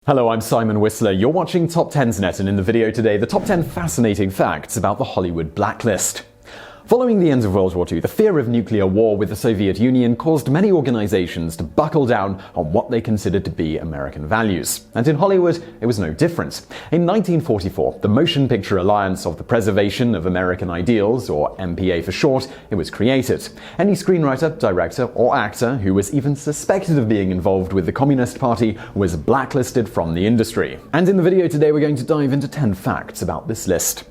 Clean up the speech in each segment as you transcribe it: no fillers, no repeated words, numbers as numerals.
Hello, I'm Simon Whistler. You're watching TopTenzNet, and in the video today, the top 10 fascinating facts about the Hollywood blacklist. Following the end of World War II, the fear of nuclear war with the Soviet Union caused many organizations to buckle down on what they considered to be American values. And in Hollywood, it was no different. In 1944, the Motion Picture Alliance of the Preservation of American Ideals, or MPA for short, it was created. Any screenwriter, director, or actor who was even suspected of being involved with the Communist Party was blacklisted from the industry. And in the video today, we're going to dive into 10 facts about this list.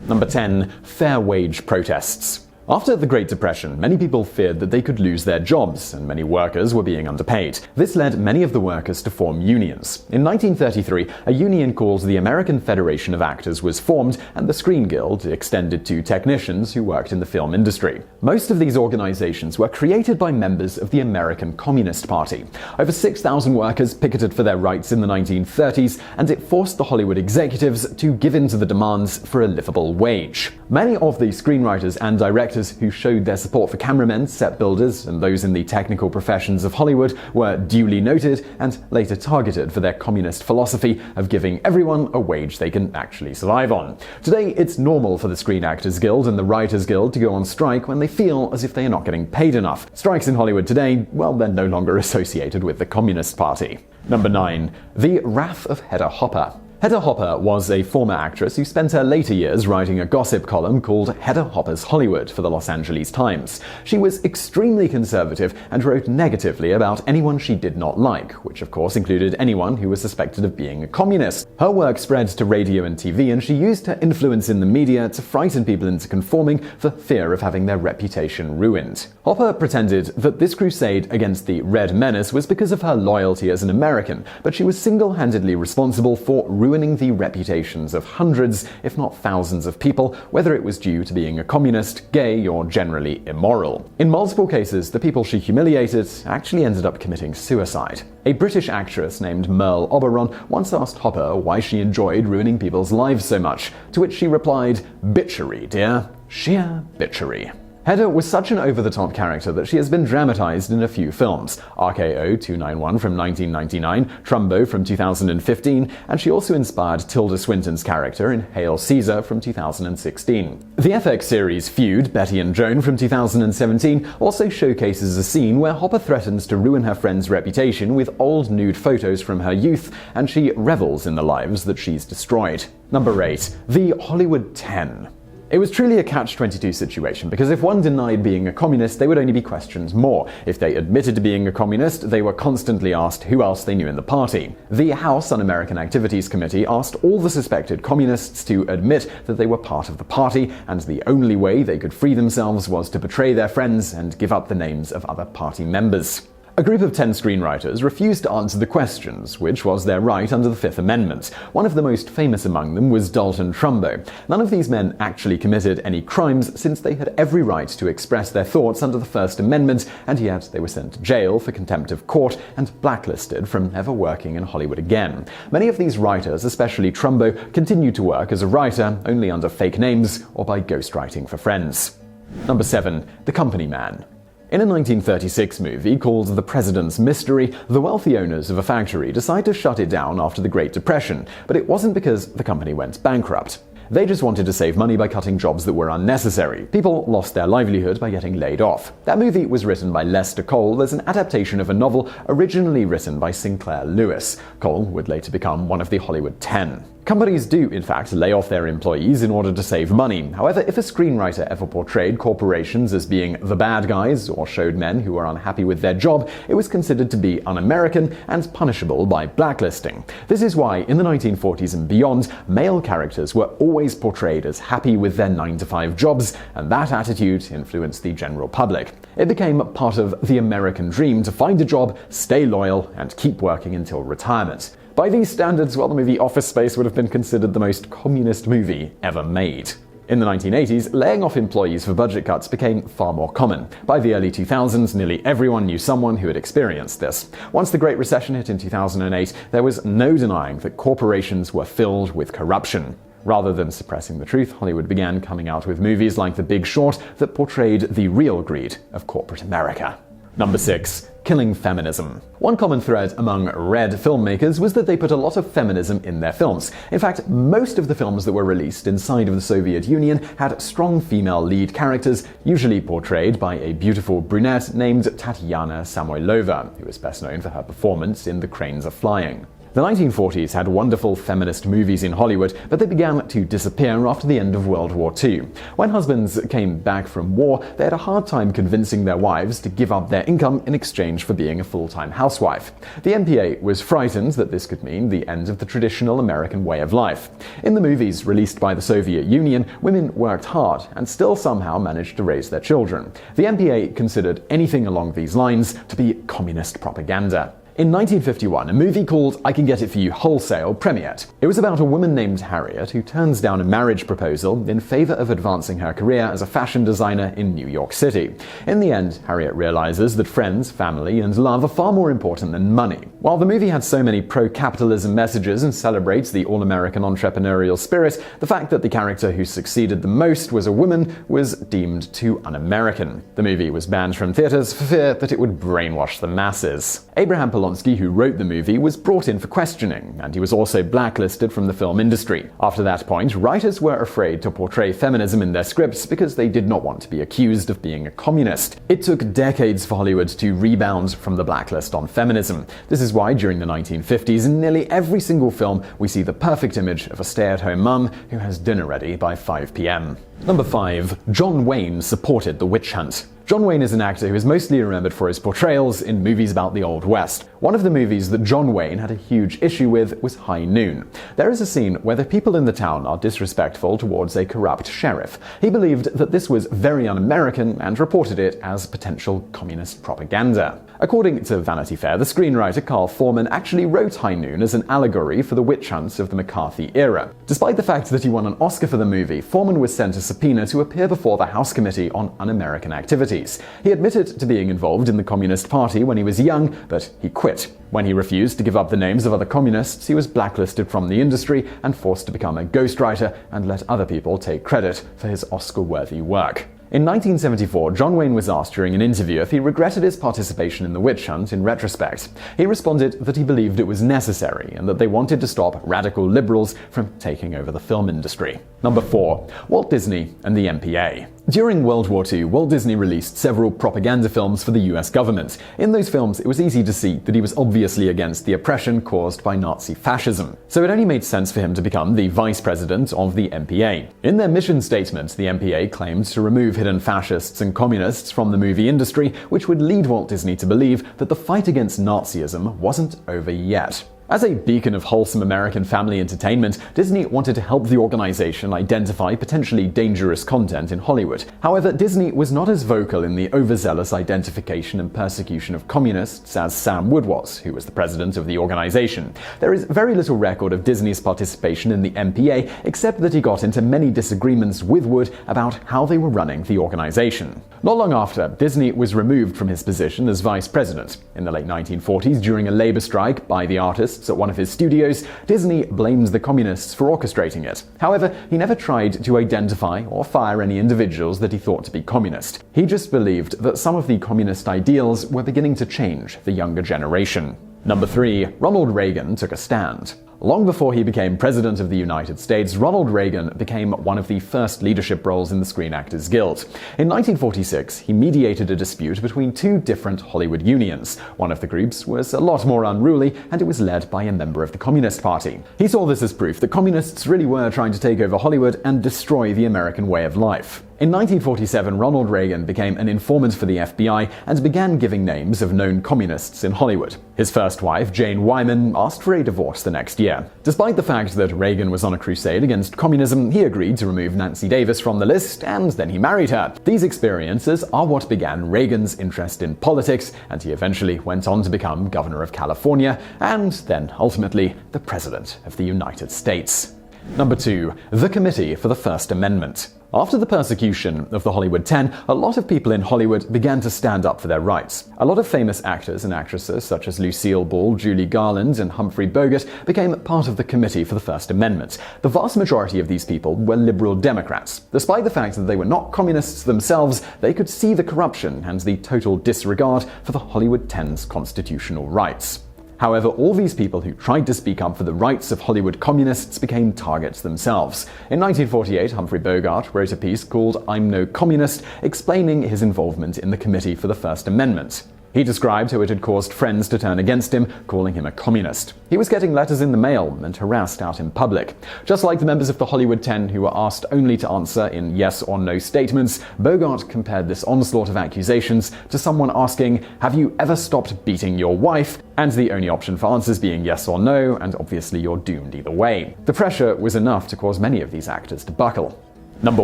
Number 10. Fair wage protests. After the Great Depression, many people feared that they could lose their jobs, and many workers were being underpaid. This led many of the workers to form unions. In 1933, a union called the American Federation of Actors was formed, and the Screen Guild extended to technicians who worked in the film industry. Most of these organizations were created by members of the American Communist Party. Over 6,000 workers picketed for their rights in the 1930s, and it forced the Hollywood executives to give in to the demands for a livable wage. Many of the screenwriters and directors who showed their support for cameramen, set builders, and those in the technical professions of Hollywood were duly noted and later targeted for their communist philosophy of giving everyone a wage they can actually survive on. Today, it's normal for the Screen Actors Guild and the Writers Guild to go on strike when they feel as if they are not getting paid enough. Strikes in Hollywood today, well, they're no longer associated with the Communist Party. Number 9. The Wrath of Hedda Hopper. Hedda Hopper was a former actress who spent her later years writing a gossip column called Hedda Hopper's Hollywood for the Los Angeles Times. She was extremely conservative and wrote negatively about anyone she did not like, which of course included anyone who was suspected of being a communist. Her work spread to radio and TV, and she used her influence in the media to frighten people into conforming for fear of having their reputation ruined. Hopper pretended that this crusade against the Red Menace was because of her loyalty as an American, but she was single-handedly responsible for ruining the reputations of hundreds, if not thousands of people, whether it was due to being a communist, gay, or generally immoral. In multiple cases, the people she humiliated actually ended up committing suicide. A British actress named Merle Oberon once asked Hopper why she enjoyed ruining people's lives so much, to which she replied, "Bitchery, dear. Sheer bitchery." Hedda was such an over-the-top character that she has been dramatized in a few films: RKO 291 from 1999, Trumbo from 2015, and she also inspired Tilda Swinton's character in Hail Caesar from 2016. The FX series Feud, Betty and Joan from 2017 also showcases a scene where Hopper threatens to ruin her friend's reputation with old nude photos from her youth, and she revels in the lives that she's destroyed. Number 8. The Hollywood 10. It was truly a catch-22 situation, because if one denied being a communist, they would only be questioned more. If they admitted to being a communist, they were constantly asked who else they knew in the party. The House Un-American Activities Committee asked all the suspected communists to admit that they were part of the party, and the only way they could free themselves was to betray their friends and give up the names of other party members. A group of 10 screenwriters refused to answer the questions, which was their right under the Fifth Amendment. One of the most famous among them was Dalton Trumbo. None of these men actually committed any crimes, since they had every right to express their thoughts under the First Amendment, and yet they were sent to jail for contempt of court and blacklisted from ever working in Hollywood again. Many of these writers, especially Trumbo, continued to work as a writer, only under fake names or by ghostwriting for friends. Number 7. The Company Man. In a 1936 movie called The President's Mystery, the wealthy owners of a factory decide to shut it down after the Great Depression, but it wasn't because the company went bankrupt. They just wanted to save money by cutting jobs that were unnecessary. People lost their livelihood by getting laid off. That movie was written by Lester Cole as an adaptation of a novel originally written by Sinclair Lewis. Cole would later become one of the Hollywood 10. Companies do, in fact, lay off their employees in order to save money. However, if a screenwriter ever portrayed corporations as being the bad guys or showed men who were unhappy with their job, it was considered to be un-American and punishable by blacklisting. This is why, in the 1940s and beyond, male characters were always portrayed as happy with their 9-to-5 jobs, and that attitude influenced the general public. It became part of the American dream to find a job, stay loyal, and keep working until retirement. By these standards, well, the movie Office Space would have been considered the most communist movie ever made. In the 1980s, laying off employees for budget cuts became far more common. By the early 2000s, nearly everyone knew someone who had experienced this. Once the Great Recession hit in 2008, there was no denying that corporations were filled with corruption. Rather than suppressing the truth, Hollywood began coming out with movies like The Big Short that portrayed the real greed of corporate America. Number 6. killing feminism. One common thread among red filmmakers was that they put a lot of feminism in their films. In fact, most of the films that were released inside of the Soviet Union had strong female lead characters, usually portrayed by a beautiful brunette named Tatyana Samoylova, who is best known for her performance in The Cranes Are Flying. The 1940s had wonderful feminist movies in Hollywood, but they began to disappear after the end of World War II. When husbands came back from war, they had a hard time convincing their wives to give up their income in exchange for being a full-time housewife. The NPA was frightened that this could mean the end of the traditional American way of life. In the movies released by the Soviet Union, women worked hard and still somehow managed to raise their children. The NPA considered anything along these lines to be communist propaganda. In 1951, a movie called I Can Get It For You Wholesale premiered. It was about a woman named Harriet who turns down a marriage proposal in favor of advancing her career as a fashion designer in New York City. In the end, Harriet realizes that friends, family, and love are far more important than money. While the movie had so many pro-capitalism messages and celebrates the all-American entrepreneurial spirit, the fact that the character who succeeded the most was a woman was deemed too un-American. The movie was banned from theaters for fear that it would brainwash the masses. Abraham Polonsky, who wrote the movie, was brought in for questioning, and he was also blacklisted from the film industry. After that point, writers were afraid to portray feminism in their scripts because they did not want to be accused of being a communist. It took decades for Hollywood to rebound from the blacklist on feminism. This is why during the 1950s, in nearly every single film, we see the perfect image of a stay-at-home mum who has dinner ready by 5 p.m. Number 5. John Wayne supported the witch hunt. John Wayne is an actor who is mostly remembered for his portrayals in movies about the Old West. One of the movies that John Wayne had a huge issue with was High Noon. There is a scene where the people in the town are disrespectful towards a corrupt sheriff. He believed that this was very un-American and reported it as potential communist propaganda. According to Vanity Fair, the screenwriter Carl Foreman actually wrote High Noon as an allegory for the witch hunts of the McCarthy era. Despite the fact that he won an Oscar for the movie, Foreman was sent a subpoena to appear before the House Committee on Un-American Activities. He admitted to being involved in the Communist Party when he was young, but he quit. When he refused to give up the names of other communists, he was blacklisted from the industry and forced to become a ghostwriter and let other people take credit for his Oscar-worthy work. In 1974, John Wayne was asked during an interview if he regretted his participation in the witch hunt in retrospect. He responded that he believed it was necessary and that they wanted to stop radical liberals from taking over the film industry. Number 4. Walt Disney and the NPA. During World War II, Walt Disney released several propaganda films for the US government. In those films, it was easy to see that he was obviously against the oppression caused by Nazi fascism. So it only made sense for him to become the vice president of the NPA. In their mission statement, the NPA claimed to remove hidden fascists and communists from the movie industry, which would lead Walt Disney to believe that the fight against Nazism wasn't over yet. As a beacon of wholesome American family entertainment, Disney wanted to help the organization identify potentially dangerous content in Hollywood. However, Disney was not as vocal in the overzealous identification and persecution of communists as Sam Wood was, who was the president of the organization. There is very little record of Disney's participation in the NPA, except that he got into many disagreements with Wood about how they were running the organization. Not long after, Disney was removed from his position as vice president. In the late 1940s, during a labor strike by the artists at one of his studios, Disney blamed the communists for orchestrating it. However, he never tried to identify or fire any individuals that he thought to be communist. He just believed that some of the communist ideals were beginning to change the younger generation. Number 3. Ronald Reagan took a stand. Long before he became President of the United States, Ronald Reagan became one of the first leadership roles in the Screen Actors Guild. In 1946, he mediated a dispute between two different Hollywood unions. One of the groups was a lot more unruly, and it was led by a member of the Communist Party. He saw this as proof that communists really were trying to take over Hollywood and destroy the American way of life. In 1947, Ronald Reagan became an informant for the FBI and began giving names of known communists in Hollywood. His first wife, Jane Wyman, asked for a divorce the next year. Despite the fact that Reagan was on a crusade against communism, he agreed to remove Nancy Davis from the list, and then he married her. These experiences are what began Reagan's interest in politics, and he eventually went on to become governor of California, and then ultimately the President of the United States. Number 2. The Committee for the First Amendment. After the persecution of the Hollywood 10, a lot of people in Hollywood began to stand up for their rights. A lot of famous actors and actresses such as Lucille Ball, Julie Garland, and Humphrey Bogart became part of the Committee for the First Amendment. The vast majority of these people were liberal Democrats. Despite the fact that they were not communists themselves, they could see the corruption and the total disregard for the Hollywood 10's constitutional rights. However, all these people who tried to speak up for the rights of Hollywood communists became targets themselves. In 1948, Humphrey Bogart wrote a piece called "I'm No Communist," explaining his involvement in the Committee for the First Amendment. He described how it had caused friends to turn against him, calling him a communist. He was getting letters in the mail and harassed out in public. Just like the members of the Hollywood 10 who were asked only to answer in yes or no statements, Bogart compared this onslaught of accusations to someone asking, "Have you ever stopped beating your wife?" and the only option for answers being yes or no, and obviously you're doomed either way. The pressure was enough to cause many of these actors to buckle. Number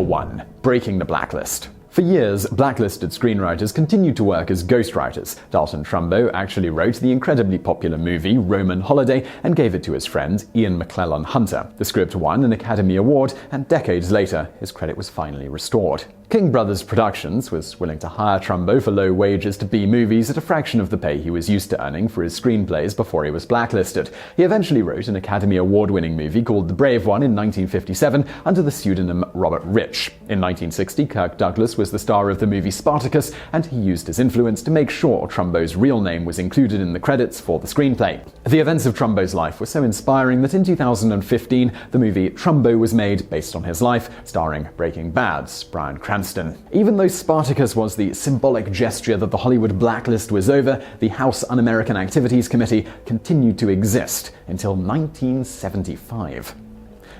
1. Breaking the blacklist. For years, blacklisted screenwriters continued to work as ghostwriters. Dalton Trumbo actually wrote the incredibly popular movie Roman Holiday and gave it to his friend Ian McClellan Hunter. The script won an Academy Award, and decades later, his credit was finally restored. King Brothers Productions was willing to hire Trumbo for low wages to be movies at a fraction of the pay he was used to earning for his screenplays before he was blacklisted. He eventually wrote an Academy Award-winning movie called The Brave One in 1957 under the pseudonym Robert Rich. In 1960, Kirk Douglas was the star of the movie Spartacus, and he used his influence to make sure Trumbo's real name was included in the credits for the screenplay. The events of Trumbo's life were so inspiring that in 2015, the movie Trumbo was made based on his life, starring Breaking Bad's Bryan Cranston. Even though Spartacus was the symbolic gesture that the Hollywood blacklist was over, the House Un-American Activities Committee continued to exist until 1975.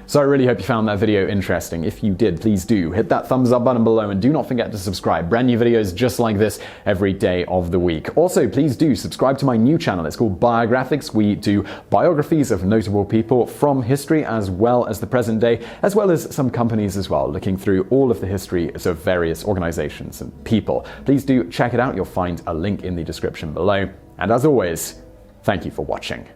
So I really hope you found that video interesting. If you did, please do hit that thumbs up button below and do not forget to subscribe. Brand new videos just like this every day of the week. Also, please do subscribe to my new channel. It's called Biographics. We do biographies of notable people from history as well as the present day, as well as some companies as well, looking through all of the histories of various organizations and people. Please do check it out. You'll find a link in the description below. And as always, thank you for watching.